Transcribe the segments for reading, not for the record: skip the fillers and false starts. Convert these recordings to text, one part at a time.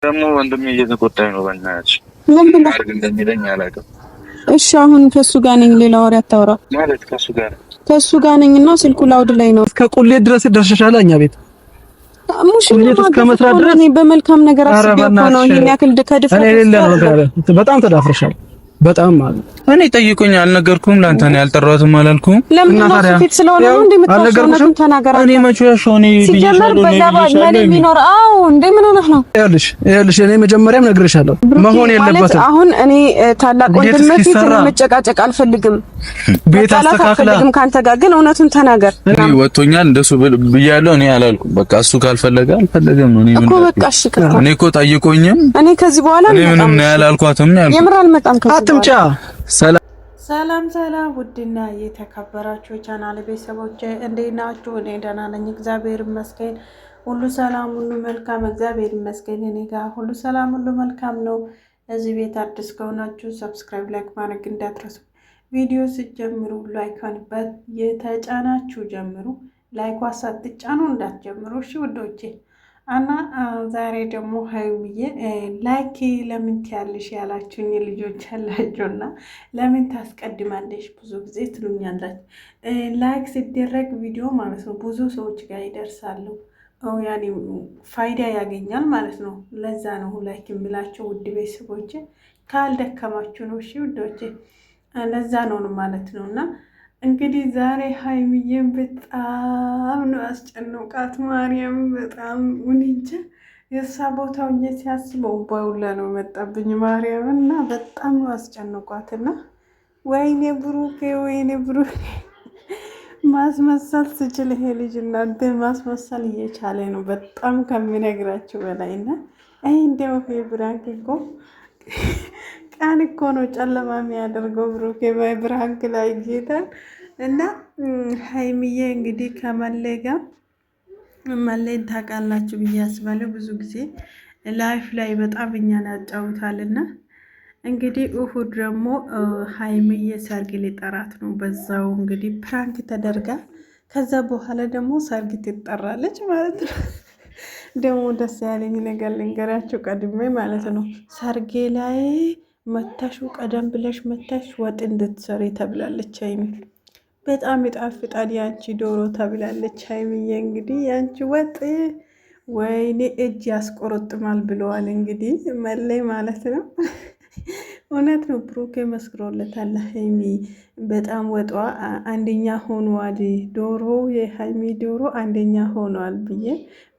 ደግሞ ወንድሜ እየተቆጣኝ ነው። በእናትሽ አድርግ እንደሚለኝ አላውቅም። እሺ አሁን ከሱ ጋር ነኝ። ሌላ ወሬ አታውራ ማለት ከሱ ጋር ነኝና ስልኩ ላውድ ላይ ነው። እስከ ቁሌት ድረስ ደርሰሻል። እኛ ቤት ሙሽራ እስከመስራት ድረስ በመልካም ነገር አስቤው እኮ ነው። ይሄን ያክል ከድፍረት በጣም ተዳፍረሻል። በጣም ማለት እኔ ጠይቁኝ አልነገርኩም። ላንተ ነው ያልጠራሁትም አላልኩም። ለምን ነው ፊት ስለሆነ ነው እንደምታውቀው ተናገራ። እኔ መቼ ያሻው እኔ ሲጀመር በላባል ማለት ቢኖር አው እንደምን ሆነህ ነው? ይኸውልሽ እኔ መጀመሪያም ነግሬሻለሁ መሆን የለበትም። አሁን እኔ ታላቅ ወንድም ፊት መጨቃጨቅ አልፈልግም። ቤት አስተካክለም ካንተ ጋር ግን እውነቱን ተናገር። እኔ ወጥቶኛል እንደሱ ብያለሁ። እኔ አላልኩም። በቃ እሱ ካልፈለገ አልፈለገም ነው። እኔ ምን በቃ እሺ እኔ እኮ ጠይቆኝም እኔ ከዚህ በኋላ ምንም ነው ያላልኳትም ነው ያልኩት። የምር አልመጣም አትምጫ። ሰላም ውድና የተከበራችሁ ቻናል ቤተሰቦች እንዴት ናችሁ? እኔ ደህና ነኝ፣ እግዚአብሔር ይመስገን። ሁሉ ሰላም፣ ሁሉ መልካም፣ እግዚአብሔር ይመስገን። እኔ ጋር ሁሉ ሰላም፣ ሁሉ መልካም ነው። እዚህ ቤት አዲስ ከሆናችሁ ሰብስክራይብ፣ ላይክ ማድረግ እንዳትረሱ። ቪዲዮ ስትጀምሩ ላይኳንበት የተጫናችሁ ጀምሩ። ላይኳ ሳትጫኑ እንዳትጀምሩ እሺ ውዶቼ። እና ዛሬ ደግሞ ሀይሚዬ ላይክ ለምን ትያለሽ ያላችሁኝ ልጆች ያላችሁና ለምን ታስቀድማለሽ ብዙ ጊዜ ትሉኛላችሁ። ላይክ ሲደረግ ቪዲዮ ማለት ነው ብዙ ሰዎች ጋር ይደርሳሉ፣ ያኔ ፋይዳ ያገኛል ማለት ነው። ለዛ ነው ላይክ የምላቸው ውድ ቤተሰቦቼ። ካልደከማችሁ ነው እሺ ውዶቼ፣ ለዛ ነው ማለት ነው። እና እንግዲህ ዛሬ ሀይሚዬን በጣም ነው አስጨነቃት። ማርያም በጣም እንጃ የእሷ ቦታው ሲያስበው ባውላ ነው መጣብኝ ማርያም። እና በጣም ነው አስጨነቋትና ወይኔ ብሩኬ ማስመሰል ስችል ይሄ ልጅ እናንተ ማስመሰል እየቻለ ነው በጣም ከሚነግራችሁ በላይ። እና እንደው ብራንክ እኮ ቀን እኮ ነው ጨለማ የሚያደርገው ብሩኬ በብራንክ ላይ ጌታን። እና ሀይሚዬ እንግዲህ ከመሌ ጋር መሌን ታውቃላችሁ ብዬ አስባለሁ። ብዙ ጊዜ ላይፍ ላይ በጣም እኛን ያጫውታልና እንግዲህ እሁድ ደግሞ ሀይሚዬ ሰርግ ሊጠራት ነው። በዛው እንግዲህ ፕራንክ ተደርጋ ከዛ በኋላ ደግሞ ሰርግ ትጠራለች ማለት ነው። ደግሞ ደስ ያለኝ ነገር ልንገራችሁ ቀድሜ ማለት ነው። ሰርጌ ላይ መታሹ ቀደም ብለሽ መታሽ ወጥ እንድትሰሪ ተብላለች ሀይሚ። በጣም ይጣፍጣል ያንቺ ዶሮ ተብላለች ሀይሚዬ። እንግዲህ ያንቺ ወጥ ወይኔ እጅ ያስቆረጥማል ብለዋል እንግዲህ መለይ ማለት ነው። እውነት ነው፣ ብሩኬ መስክሮለታል። ሀይሚ በጣም ወጧ አንደኛ ሆኗል፣ ዶሮ የሀይሚ ዶሮ አንደኛ ሆኗል ብዬ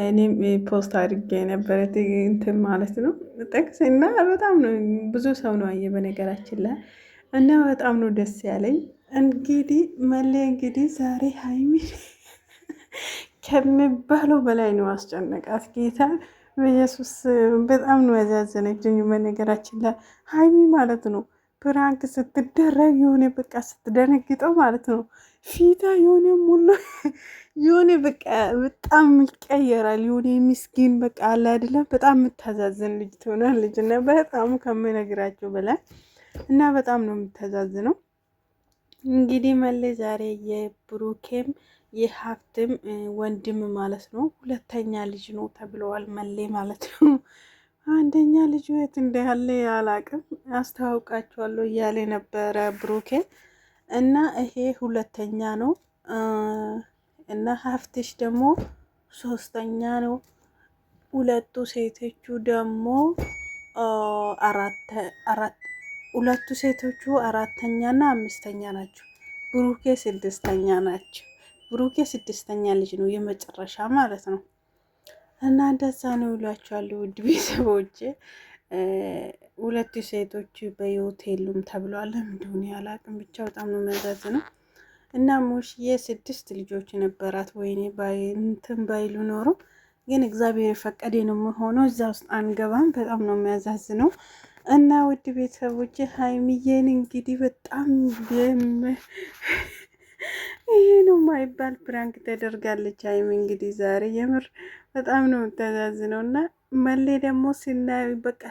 እኔም ፖስት አድርጌ የነበረ እንትን ማለት ነው ጥቅስ። እና በጣም ነው ብዙ ሰው ነው አየ በነገራችን ላይ። እና በጣም ነው ደስ ያለኝ። እንግዲህ መሌ እንግዲህ ዛሬ ሀይሚ ከሚባለው በላይ ነው አስጨነቃት ጌታ በኢየሱስ። በጣም ነው ያዛዘነችኝ በነገራችን ላይ ሀይሚ ማለት ነው። ፕራንክ ስትደረግ የሆነ በቃ ስትደነግጠው ማለት ነው ፊታ የሆነ ሙሉ የሆነ በቃ በጣም ይቀየራል። የሆነ ምስኪን በቃ አለ አይደለም፣ በጣም የምታዛዝን ልጅ ትሆናለች። እና በጣም ከምነግራቸው በላይ እና በጣም ነው የምታዛዝነው። እንግዲህ መሌ ዛሬ የብሩኬም የሀብትም ወንድም ማለት ነው ሁለተኛ ልጅ ነው ተብለዋል። መሌ ማለት ነው አንደኛ ልጁ የት እንዳለ ያላቅም አስተዋውቃቸዋለሁ እያለ ነበረ ብሩኬ። እና ይሄ ሁለተኛ ነው። እና ሀፍትሽ ደግሞ ሶስተኛ ነው። ሁለቱ ሴቶቹ ደግሞ ሁለቱ ሴቶቹ አራተኛና አምስተኛ ናቸው። ብሩኬ ስድስተኛ ናቸው። ብሩኬ ስድስተኛ ልጅ ነው የመጨረሻ ማለት ነው። እና እንደዛ ነው ይሏቸዋለሁ ውድ ቤተሰቦች። ሁለቱ ሴቶች በህይወት የሉም ተብሏል። እንደሆነ ያላቅም ብቻ በጣም ነው የሚያሳዝነው። እና ሙሽዬ 6 ልጆች ነበራት። ወይኔ እንትን ባይሉ ኖሮ ግን እግዚአብሔር የፈቀደ ነው የሚሆነው። እዛ ውስጥ አንገባም። በጣም ነው የሚያሳዝነው። እና ውድ ቤተሰቦች ሀይሚዬን እንግዲህ በጣም ይሄ ነው ማይባል ፕራንክ ተደርጋለች ሀይሚ። እንግዲህ ዛሬ የምር በጣም ነው የምታዛዝነው። እና መሌ ደግሞ ሲናዩ በቃ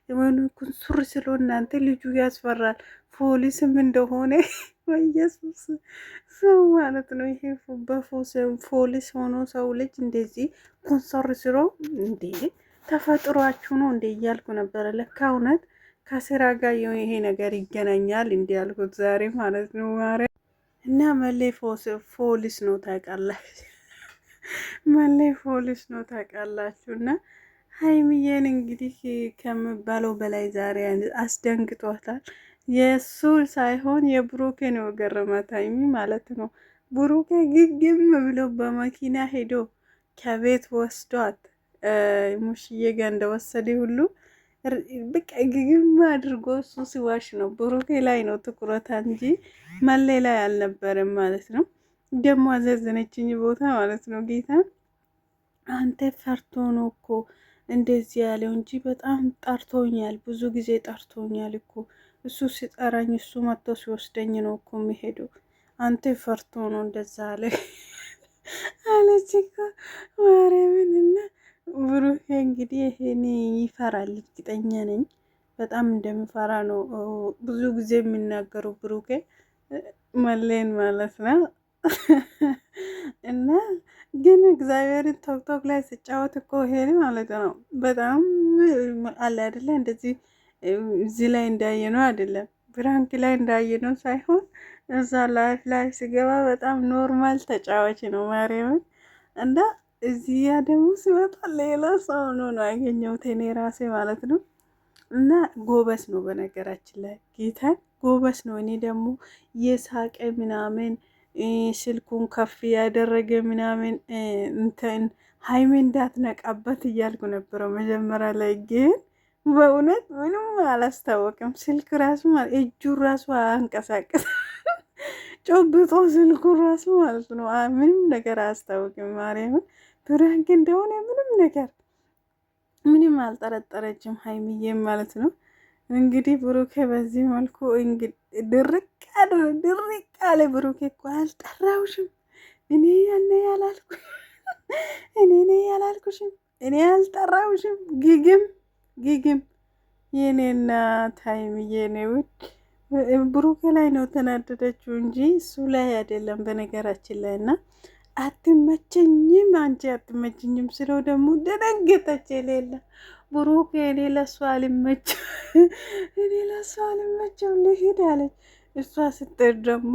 የሆኑ ኩንሱር ስለ እናንተ ልጁ ያስፈራል። ፖሊስም እንደሆነ በኢየሱስ ሰው ማለት ነው። ይሄ ፖሊስ ሆኖ ሰው ልጅ እንደዚህ ኩንሱር ስሎ እንዴ ተፈጥሯችሁ ነው እንዴ እያልኩ ነበረ። ለካ እውነት ከስራ ጋር ይሄ ነገር ይገናኛል እንዲ ያልኩት ዛሬ ማለት ነው። ማርያም እና መሌ ፖሊስ ነው ታውቃላችሁ፣ መሌ ፖሊስ ነው ታውቃላችሁ። እና ሀይሚዬን እንግዲህ ከሚባለው በላይ ዛሬ አስደንግጧታል። የእሱ ሳይሆን የብሩኬ ነው ገረማት ሀይሚ ማለት ነው። ብሩኬ ግግም ብሎ በመኪና ሄዶ ከቤት ወስዷት ሙሽዬ ጋር እንደወሰደ ሁሉ በቃ ግግም አድርጎ እሱ ሲዋሽ ነው። ብሩኬ ላይ ነው ትኩረታ እንጂ መሌ ላይ አልነበረም ማለት ነው። ደግሞ አዘዘነችኝ ቦታ ማለት ነው። ጌታ አንተ ፈርቶ ነው እኮ እንደዚህ ያለው እንጂ በጣም ጠርቶኛል፣ ብዙ ጊዜ ጠርቶኛል እኮ እሱ ሲጠራኝ እሱ መጥቶ ሲወስደኝ ነው እኮ የሚሄደው። አንተ ፈርቶ ነው እንደዛ አለ አለች እኮ ማርያምን። እና ብሩኬ እንግዲህ ይሄን ይፈራል፣ እርግጠኛ ነኝ በጣም እንደሚፈራ ነው ብዙ ጊዜ የሚናገሩ ብሩኬ መሌን ማለት ነው። እና ግን እግዚአብሔርን ቶክቶክ ላይ ስጫወት እኮ ይሄን ማለት ነው በጣም አለ አይደለ እንደዚህ እዚህ ላይ እንዳየነው አይደለም፣ ብራንክ ላይ እንዳየነው ሳይሆን እዛ ላይፍ ላይ ሲገባ በጣም ኖርማል ተጫዋች ነው ማርያምን። እና እዚህ ያ ደግሞ ሲመጣ ሌላ ሰው ነው ያገኘሁት እኔ ራሴ ማለት ነው። እና ጎበስ ነው በነገራችን ላይ ጌታን ጎበስ ነው። እኔ ደግሞ የሳቀ ምናምን ስልኩን ከፍ ያደረገ ምናምን እንትን ሀይሜ እንዳትነቃበት እያልኩ ነበረው መጀመሪያ ላይ ግን በእውነት ምንም አላስታወቅም። ስልክ ራሱ እጁ ራሱ አንቀሳቀስ ጮብጦ ስልኩ ራሱ ማለት ነው ምንም ነገር አያስታወቅም። ማርያምን ፕራንክ እንደሆነ ምንም አልጠረጠረችም ሀይሚዬም ማለት ነው። እንግዲህ ብሩኬ በዚህ መልኩ ድርቅ አለ። ብሩኬ እኮ አልጠራውሽም፣ እኔ ያላልኩሽም፣ እኔ አልጠራውሽም ግግም የኔ እናት ሀይሚዬ ነው ውድ ብሩኬ ላይ ነው ተናደደችው እንጂ እሱ ላይ አይደለም በነገራችን ላይ። እና አትመቸኝም አንቺ አትመቸኝም ስለው ደግሞ ደነገጠች። የሌለ ብሩኬ እኔ ለሱ አልመቸው ልሂድ አለች። እሷ ስትር ደግሞ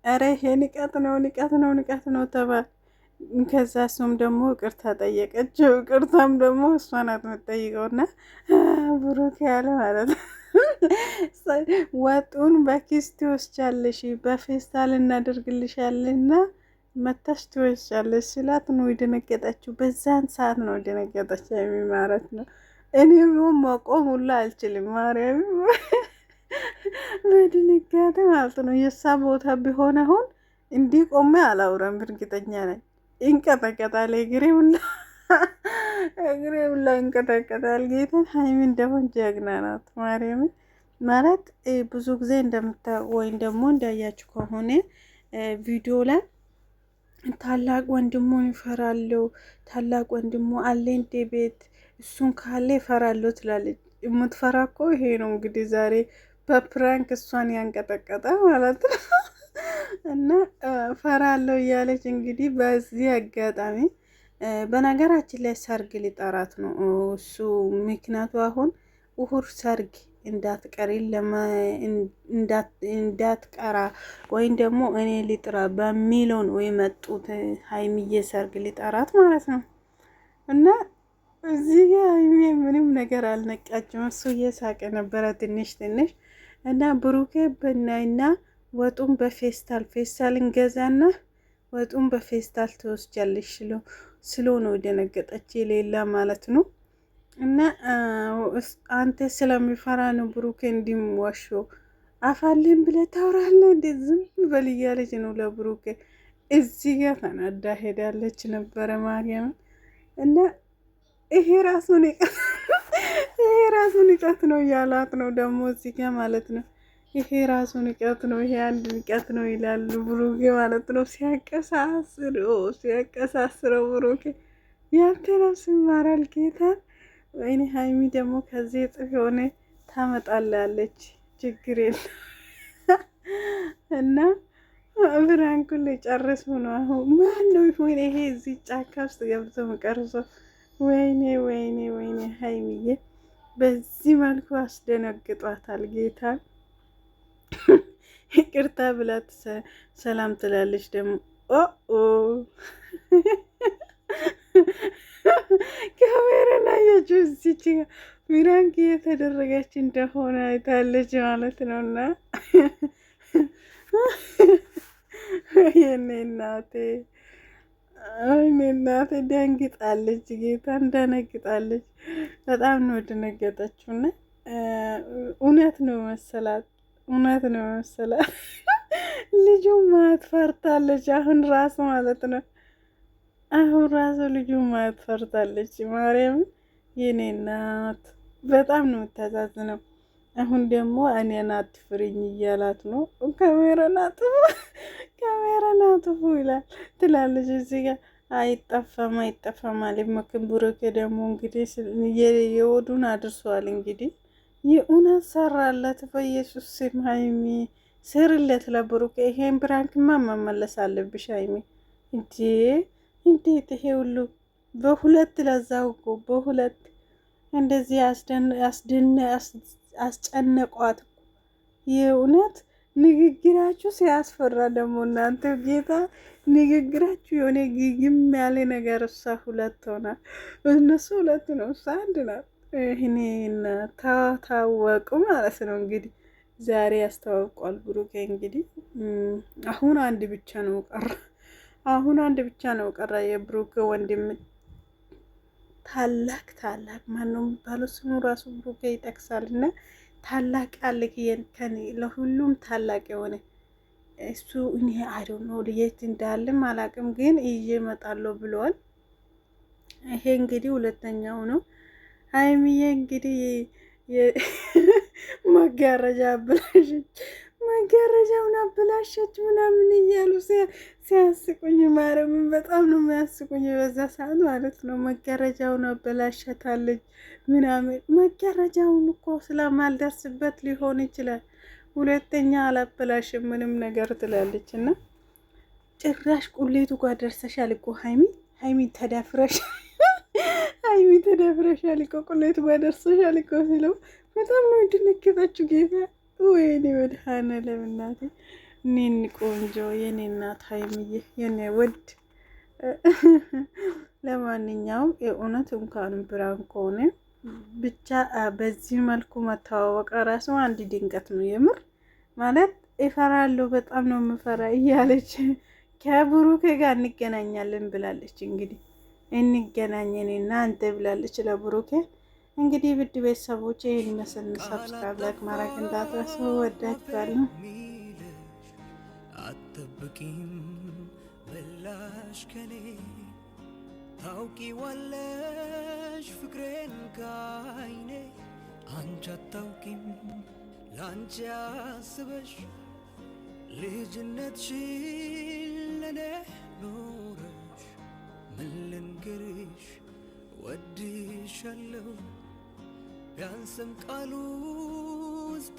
ኧረ ይሄ ንቀት ነው ተባል። ከዛ እሱም ደግሞ ይቅርታ ጠየቀችው። ይቅርታም ደግሞ እሷ ናት የምትጠይቀውና ብሩክ ያለ ማለት ነው ወጡን በኪስ ትወስጃለሽ፣ በፌስታል እናደርግልሻልና መታሽ ትወስጃለሽ ስላት ነው የደነገጠችው። በዛን ሰዓት ነው የደነገጠችው የሚማረት ነው። እኔ መቆም ሁላ አልችልም ማርያም በድንጋጤ ማለት ነው። የሳ ቦታ ቢሆን አሁን እንዲህ ቆሜ አላውራም እርግጠኛ ነኝ። ይንቀጠቀጣል እግሬ ሁላ ይንቀጠቀጣል። ጌታን ሀይሚ እንደሆን ጀግና ናት ማርያምን። ማለት ብዙ ጊዜ ወይም ደግሞ እንዳያችሁ ከሆነ ቪዲዮ ላይ ታላቅ ወንድሙን ይፈራለሁ፣ ታላቅ ወንድሙ አለ እንደ ቤት እሱን ካለ ይፈራለሁ ትላለች። የምትፈራ እኮ ይሄ ነው እንግዲህ ዛሬ በፕራንክ እሷን ያንቀጠቀጠ ማለት ነው። እና ፈራለሁ እያለች እንግዲህ በዚህ አጋጣሚ በነገራችን ላይ ሰርግ ሊጠራት ነው እሱ። ምክንያቱ አሁን እሁድ ሰርግ እንዳትቀራ ወይም ደግሞ እኔ ሊጥራ በሚለውን ወይ መጡት ሀይሚዬ ሰርግ ሊጠራት ማለት ነው። እና እዚህ ሀይሚ ምንም ነገር አልነቃችም። እሱ እየሳቀ ነበረ ትንሽ እና ብሩኬ በናይና ወጡን በፌስታል እንገዛና ወጡን በፌስታል ትወስጃለሽ ስሎ ነው ደነገጠች የሌላ ማለት ነው። እና አንተ ስለሚፈራ ነው ብሩኬ እንዲምዋሾ አፋለን ብለህ ታወራለህ እንዴ? ዝም በል እያለች ነው ለብሩኬ እዚህ ጋር ተናዳ ሄዳለች ነበረ ማርያም። እና ይሄ ራሱ ንቀት ነው እያላት ነው ደግሞ እዚህ ጋር ማለት ነው። ይሄ ራሱ ንቀት ነው፣ ይሄ አንድ ንቀት ነው ይላሉ ብሩኬ ማለት ነው። ሲያቀሳስረው ብሩኬ ያንተ ነፍስ ይማራል ጌታን። ወይኔ ሀይሚ ደግሞ ከዚህ እጥፍ የሆነ ታመጣላለች፣ ችግር የለም። እና ብራንኩን ሊጨርሱ ነው አሁን። ማን ነው ይሄ እዚህ ጫካ ውስጥ ገብቶ መቀርሶ ወይኔ ወይኔ ወይኔ ሀይሚዬ በዚህ መልኩ አስደነግጧታል ጌታን። ይቅርታ ብላት ሰላም ትላለች ደግሞ ካሜራ ናያችሁ እዚች ሚራንክ እየተደረገች እንደሆነ አይታለች ማለት ነውና የኔ እናቴ ደንግጣለች። ጌታ እንደነግጣለች በጣም ነው ደነገጠችውና እውነት ነው መሰላት ልጁ ማት ፈርታለች። አሁን ራሱ ማለት ነው ልጁ ማት ፈርታለች። ማርያም የኔ እናት በጣም ነው የምታዛዝነው። አሁን ደግሞ እኔን አትፍሪኝ እያላት ነው። ካሜራን አጥፉ ይላል ትላለች። እዚህ ጋር አይጠፋም አለ መክን ብሩኬ ደግሞ እንግዲህ የወዱን አድርሷል። እንግዲህ የእውነት ሰራለት። በኢየሱስ ስም ሀይሚ ስርለት ለብሩኬ። ይሄን ብራንክማ መመለስ አለብሽ ሀይሚ። እንዴት ይሄ ሁሉ በሁለት ለዛው እኮ በሁለት እንደዚህ አስጨነቋት። የእውነት ንግግራችሁ ሲያስፈራ ደግሞ እናንተ ጌታ ንግግራችሁ የሆነ ግግም ያለ ነገር። እሷ ሁለት ሆና እነሱ ሁለት ነው፣ እሷ አንድ ናት። ይህኔና ታወቁ ማለት ነው። እንግዲህ ዛሬ ያስተዋውቋል ብሩኬ። እንግዲህ አሁን አንድ ብቻ ነው ቀረ የብሩኬ ወንድም ታላቅ ማነው የሚባለው ስሙ ራሱ ብሩኬ ይጠቅሳል። እና ታላቅ አለ ከኔ ለሁሉም ታላቅ የሆነ እሱ እኔ አይዶን ነው የት እንዳለም አላቅም፣ ግን ይዤ እመጣለሁ ብለዋል። ይሄ እንግዲህ ሁለተኛው ነው። ሀይሚዬ እንግዲህ መጋረጃውን አበላሸች ምናምን እያሉ ሲያስቁኝ ማርያምን በጣም ነው የሚያስቁኝ። በዛ ሰዓት ማለት ነው መጋረጃውን አበላሸታለች ምናምን። መጋረጃውን እኮ ስለማልደርስበት ሊሆን ይችላል፣ ሁለተኛ አላበላሽም ምንም ነገር ትላለች። እና ጭራሽ ቁሌቱ ጋር ደርሰሻል እኮ ሀይሚ ተደፍረሻል እኮ ቁሌቱ ጋር ደርሰሻል እኮ ሲለው በጣም ነው የደነገጠችው ጌታ። ወይኔ መድኃኔዓለም እናቴ እኔን ቆንጆ የኔ እናት ሀይሚዬ የኔ ውድ። ለማንኛውም የእውነት እንኳንም ብራን ከሆነ ብቻ በዚህ መልኩ መተዋወቅ ራሱ አንድ ድንቀት ነው። የምር ማለት እፈራለሁ፣ በጣም ነው የምፈራ እያለች ከብሩኬ ጋር እንገናኛለን ብላለች። እንግዲህ እንገናኘን እና አንተ ብላለች ለብሩኬ። እንግዲህ ውድ ቤተሰቦች ይህን መስል ሰብስክራይብ ላይክ ማድረግ እንዳትረሱ። ወዳችኋለሁ። አትጠብቂም ምላሽ ከኔ ታውቂዋለሽ ፍቅሬን ካይኔ አንቺ አታውቂም ላንቺ አስበሽ ልጅነትሽን ለኔ ኖረሽ ምን ልንገርሽ ወድሻለሁ ቢያንስም ቃሉ ውስጤ